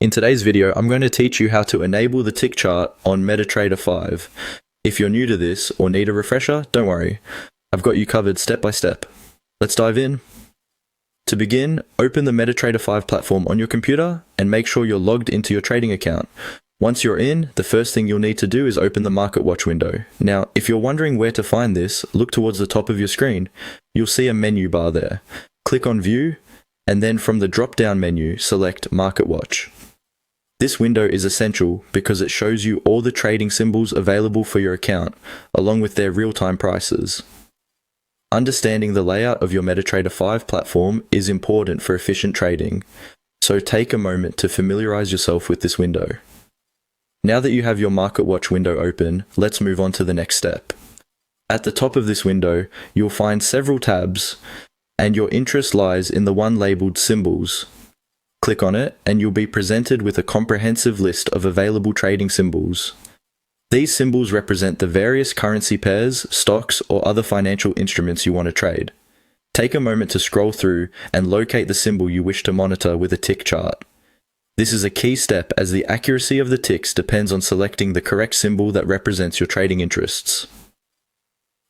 In today's video, I'm going to teach you how to enable the tick chart on MetaTrader 5. If you're new to this or need a refresher, don't worry. I've got you covered step by step. Let's dive in. To begin, open the MetaTrader 5 platform on your computer and make sure you're logged into your trading account. Once you're in, the first thing you'll need to do is open the Market Watch window. Now, if you're wondering where to find this, look towards the top of your screen. You'll see a menu bar there. Click on View, and then from the drop-down menu, select Market Watch. This window is essential because it shows you all the trading symbols available for your account, along with their real-time prices. Understanding the layout of your MetaTrader 5 platform is important for efficient trading, so take a moment to familiarize yourself with this window. Now that you have your Market Watch window open, let's move on to the next step. At the top of this window, you'll find several tabs, and your interest lies in the one labeled Symbols. Click on it, and you'll be presented with a comprehensive list of available trading symbols. These symbols represent the various currency pairs, stocks, or other financial instruments you want to trade. Take a moment to scroll through and locate the symbol you wish to monitor with a tick chart. This is a key step as the accuracy of the ticks depends on selecting the correct symbol that represents your trading interests.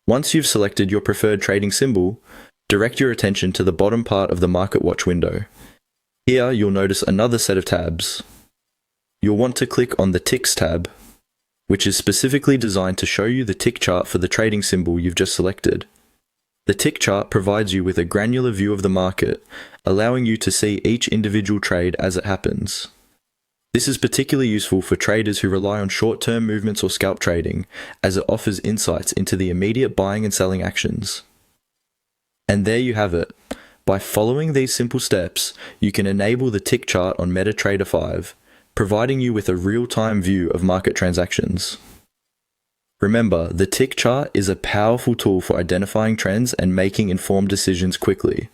Once you've selected your preferred trading symbol, direct your attention to the bottom part of the Market Watch window. Here, you'll notice another set of tabs. You'll want to click on the Ticks tab, which is specifically designed to show you the tick chart for the trading symbol you've just selected. The tick chart provides you with a granular view of the market, allowing you to see each individual trade as it happens. This is particularly useful for traders who rely on short-term movements or scalp trading, as it offers insights into the immediate buying and selling actions. And there you have it. By following these simple steps, you can enable the tick chart on MetaTrader 5, providing you with a real-time view of market transactions. Remember, the tick chart is a powerful tool for identifying trends and making informed decisions quickly.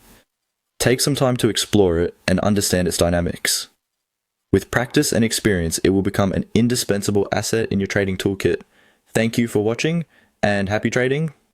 Take some time to explore it and understand its dynamics. With practice and experience, it will become an indispensable asset in your trading toolkit. Thank you for watching, and happy trading!